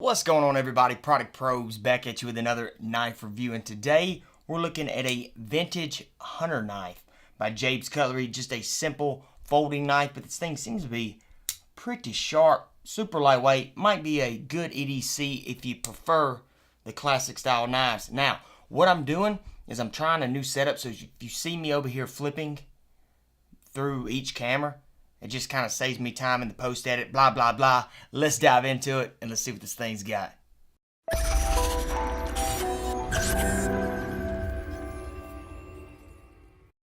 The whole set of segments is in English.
What's going on, everybody? Product Probes back at you with another knife review, and today we're looking at a vintage hunter knife by Jabe's Cutlery. Just a simple folding knife, but this thing seems to be pretty sharp, super lightweight. Might be a good EDC if you prefer the classic style knives. Now, what I'm doing is I'm trying a new setup, so if you see me over here flipping through each camera, it just kind of saves me time in the post edit, blah, blah, blah. Let's dive into it and let's see what this thing's got.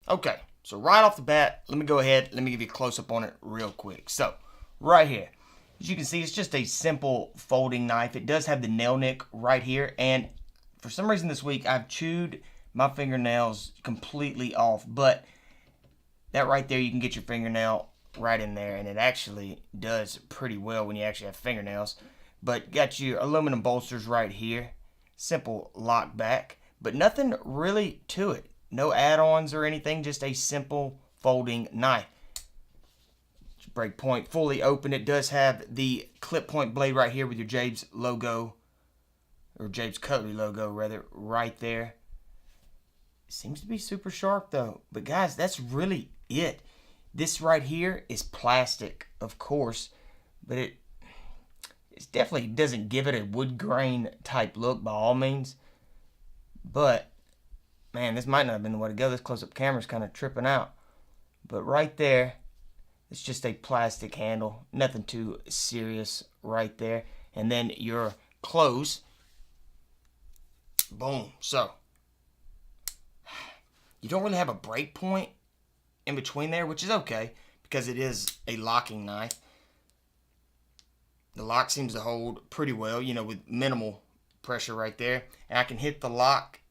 Okay, so right off the bat, let me go ahead, let me give you a close-up on it real quick. So, right here, as you can see, it's just a simple folding knife. It does have the nail nick right here, and for some reason this week, I've chewed my fingernails completely off, but that right there, you can get your fingernail right in there, and it actually does pretty well when you actually have fingernails. But got your aluminum bolsters right here, simple lock back, but nothing really to it. No add-ons or anything, just a simple folding knife. Break point fully open. It does have the clip point blade right here with your Jabe's logo, or Jabe's Cutlery logo rather, right there. It seems to be super sharp though, but guys, that's really it. This right here is plastic, of course, but it definitely doesn't give it a wood grain type look by all means. But man, this might not have been the way to go. This close-up camera's kind of tripping out. But right there, it's just a plastic handle, nothing too serious right there. And then your close, boom. So you don't really have a break point in between there, which is okay because it is a locking knife. The lock seems to hold pretty well, you know, with minimal pressure right there. And I can hit the lock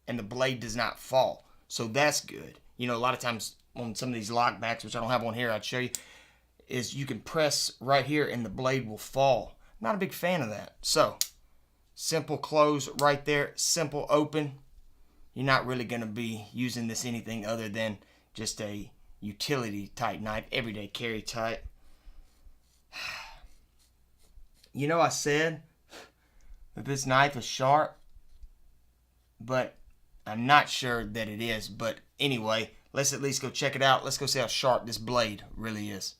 and the blade does not fall. So that's good. You know, a lot of times on some of these lock backs, which I don't have one here, I'd show you, is you can press right here and the blade will fall. Not a big fan of that. So, simple close right there, simple open. You're not really going to be using this anything other than just a utility type knife, everyday carry type. You know, I said that this knife is sharp, but I'm not sure that it is. But anyway, let's at least go check it out. Let's go see how sharp this blade really is.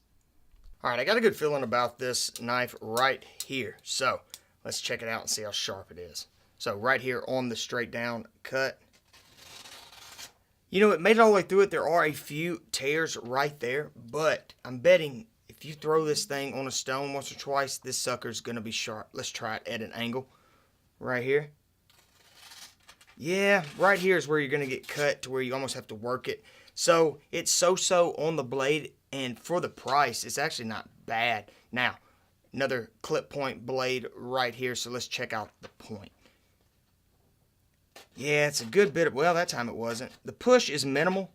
All right, I got a good feeling about this knife right here. So let's check it out and see how sharp it is. So right here on the straight down cut. You know, it made it all the way through it. There are a few tears right there, but I'm betting if you throw this thing on a stone once or twice, this sucker's going to be sharp. Let's try it at an angle right here. Yeah, right here is where you're going to get cut to where you almost have to work it. So it's so-so on the blade, and for the price, it's actually not bad. Now, another clip point blade right here, so let's check out the point. Yeah, it's a good bit of, well, that time it wasn't. The push is minimal.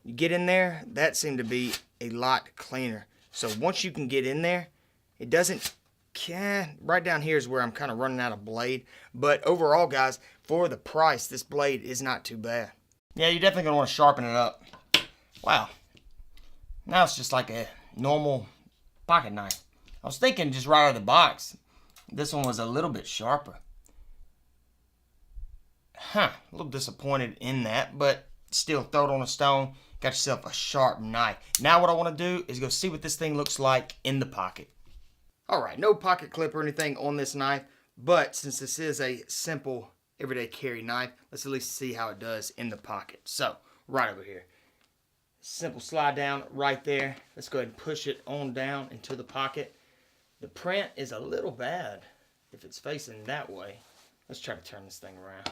You get in there, that seemed to be a lot cleaner. So once you can get in there, it doesn't, right down here is where I'm kind of running out of blade. But overall, guys, for the price, this blade is not too bad. Yeah, you're definitely going to want to sharpen it up. Wow. Now it's just like a normal pocket knife. I was thinking just right out of the box, this one was a little bit sharper. A little disappointed in that, but still, throw it on a stone, got yourself a sharp knife. Now what I want to do is go see what this thing looks like in the pocket. Alright, no pocket clip or anything on this knife, but since this is a simple everyday carry knife, let's at least see how it does in the pocket. So, right over here. Simple slide down right there. Let's go ahead and push it on down into the pocket. The print is a little bad if it's facing that way. Let's try to turn this thing around.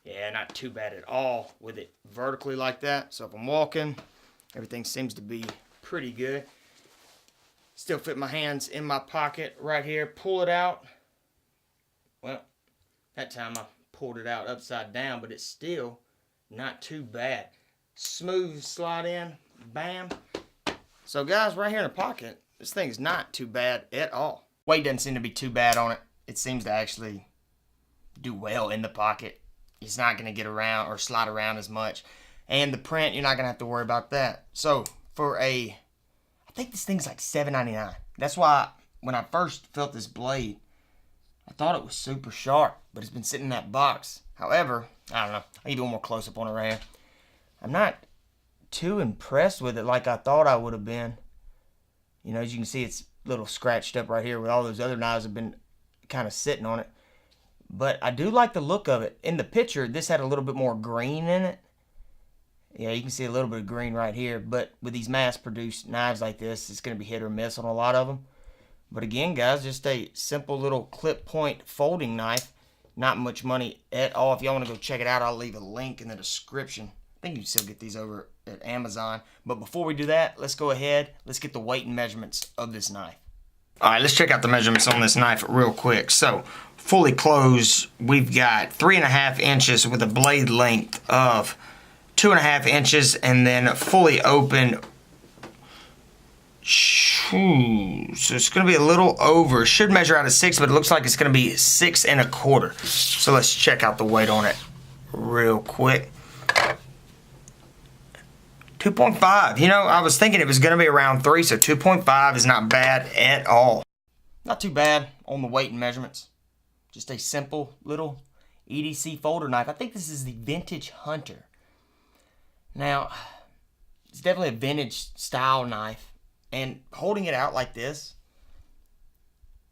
Yeah, not too bad at all with it vertically like that. So if I'm walking, everything seems to be pretty good. Still fit my hands in my pocket right here. Pull it out. Well, that time I pulled it out upside down, but it's still not too bad. Smooth slide in. Bam. So guys, right here in the pocket, this thing's not too bad at all. Weight doesn't seem to be too bad on it. It seems to actually do well in the pocket. It's not going to get around or slide around as much. And the print, you're not going to have to worry about that. So, for I think this thing's like $7.99. That's why when I first felt this blade, I thought it was super sharp, but it's been sitting in that box. However, I don't know. I'll give you one more close up on it right here. I'm not too impressed with it like I thought I would have been. You know, as you can see, it's a little scratched up right here, with all those other knives have been kind of sitting on it. But I do like the look of it. In the picture, this had a little bit more green in it. Yeah, you can see a little bit of green right here. But with these mass-produced knives like this, it's going to be hit or miss on a lot of them. But again, guys, just a simple little clip point folding knife. Not much money at all. If y'all want to go check it out, I'll leave a link in the description. I think you can still get these over at Amazon. But before we do that, let's go ahead. Let's get the weight and measurements of this knife. All right, let's check out the measurements on this knife real quick. So, fully closed, we've got 3.5 inches with a blade length of 2.5 inches, and then fully open. So it's going to be a little over. Should measure out at 6, but it looks like it's going to be 6 1/4. So let's check out the weight on it real quick. 2.5. You know, I was thinking it was going to be around 3, so 2.5 is not bad at all. Not too bad on the weight and measurements. Just a simple little EDC folder knife. I think this is the Vintage Hunter. Now, it's definitely a vintage style knife. And holding it out like this,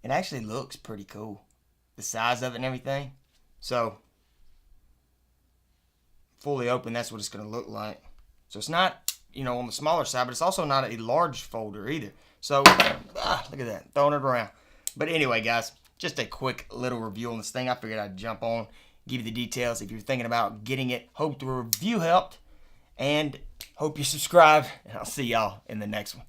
it actually looks pretty cool. The size of it and everything. So, fully open, that's what it's going to look like. So it's not, you know, on the smaller side, but it's also not a large folder either. So, look at that, throwing it around. But anyway, guys, just a quick little review on this thing. I figured I'd jump on, give you the details if you're thinking about getting it. Hope the review helped, and hope you subscribe, and I'll see y'all in the next one.